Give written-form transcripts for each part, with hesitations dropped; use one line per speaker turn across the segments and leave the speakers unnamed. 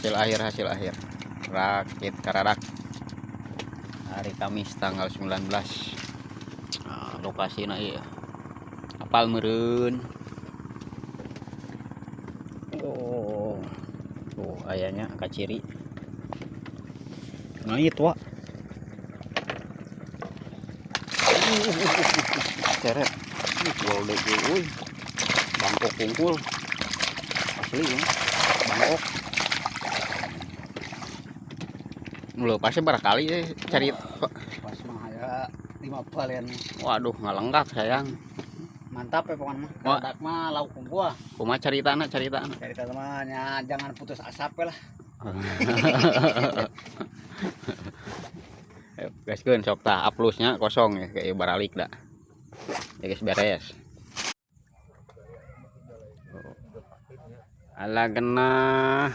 hasil akhir rakit karadak hari Kamis tanggal 19. Nah, lokasi iya apal meureun. Oh tuh ayahnya kaciri nah itu wak ceret gol deh euy bangkok kungkul asli ya bangkok lu pasti barangkali cari
pas mah ya 5 balen.
waduh ngalenggak sayang
Mantap ya pokoknya mah. Kadak mah lauk gua.
kumaha caritana
Cari temannya jangan putus asa lah.
Guys kan sok tah aplusnya kosong ya kayak baralik dah ya guys beres ala genah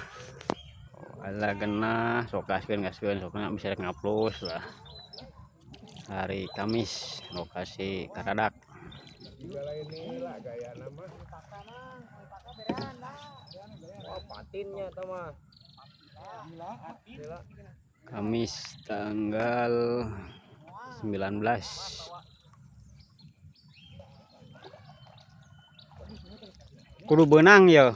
sok gaskeun sokna bisa ngaplos lah hari Kamis lokasi karadak
patinnya teman
Kamis tanggal 19 kudu benang ya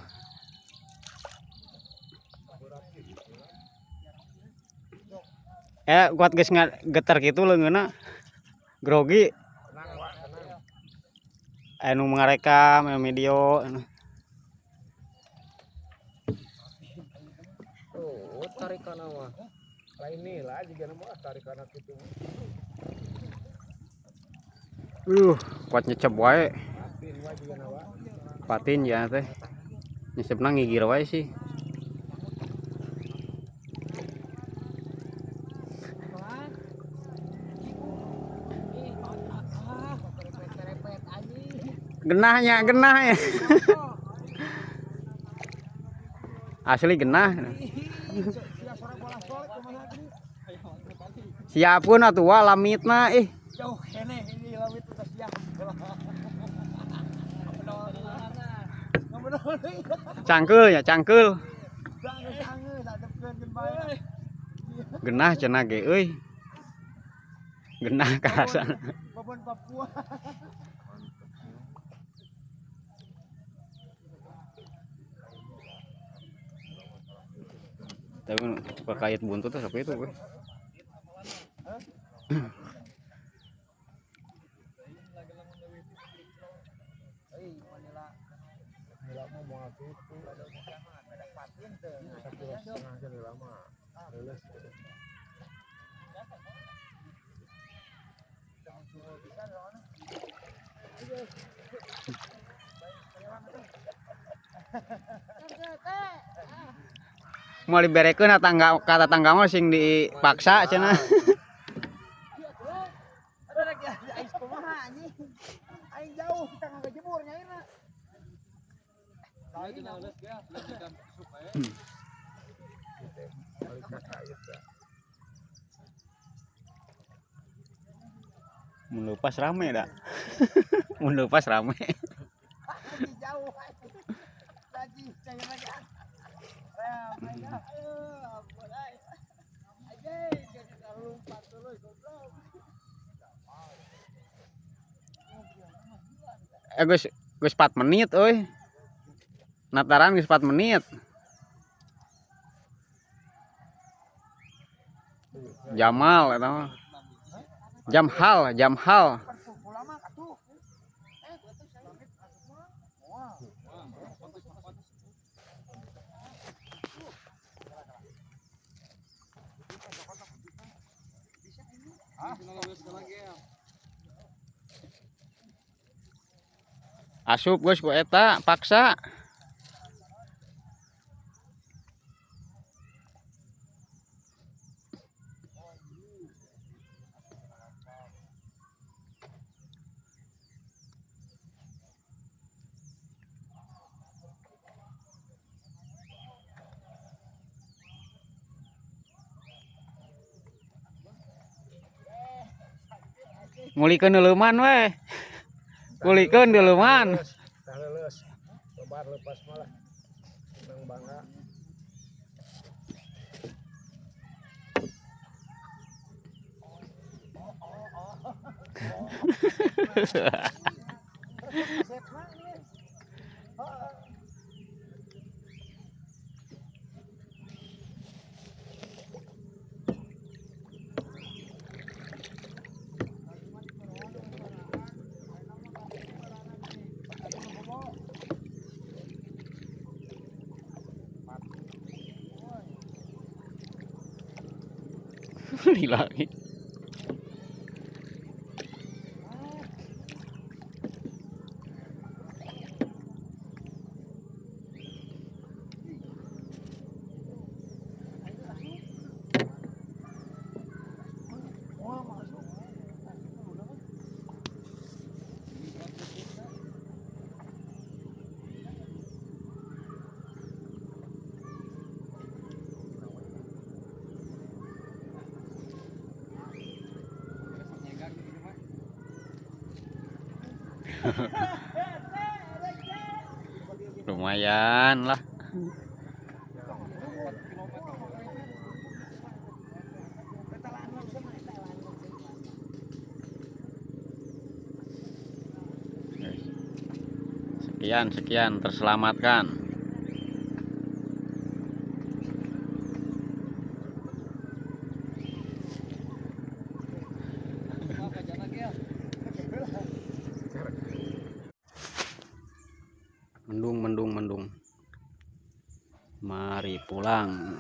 kuat geus getar kitu leungeunna grogi anu ngarekam video
oh tarikan mah lain nih lah juga nama tarikan kitu
kuat nyecep wae patin ya teh nyecepna ngigir wae sih genahnya asli genah siapun atuh lamitna
Jauh kene ini lamit udah siap.
cangkeul genah cenah ge euy genah karasan
Babon Papua.
tapi pakaiat buntut apa itu gue mau liberekeun tangga kata tangga mah sing dipaksa cenah
Aing jauh kita nggak jemur nyairna.
mun leupas rame dah mun leupas rame
Jauh. Lagi saya lagi.
Geus 4 menit euy. Nataran geus 4 menit. Jamal eta mah. Jam hal. Asup geus ku eta paksa. Ngulikeun leuman we. Ngulikeun leuman.
Tah leuleus. Lebar lepas malah. Nang bangga.
Lagi. Lumayan lah. Sekian terselamatkan. Mendung. Mari pulang.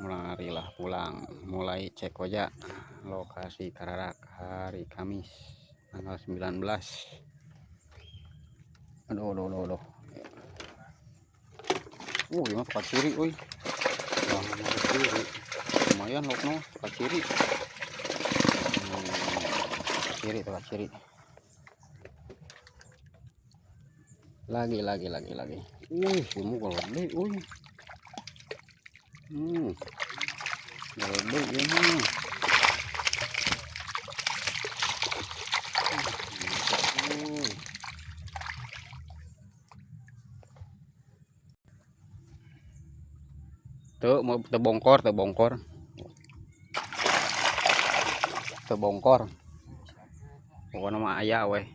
Marilah pulang. Mulai cek ojek lokasi Karadak hari Kamis tanggal 19. Aduh. Ini tempat ciri, lumayan loh, tempat ciri. Tempat ciri. Lagi. Kamu kalau gede, gede ini. Tuh mau terbongkor. Pokoknya nama ayah weh.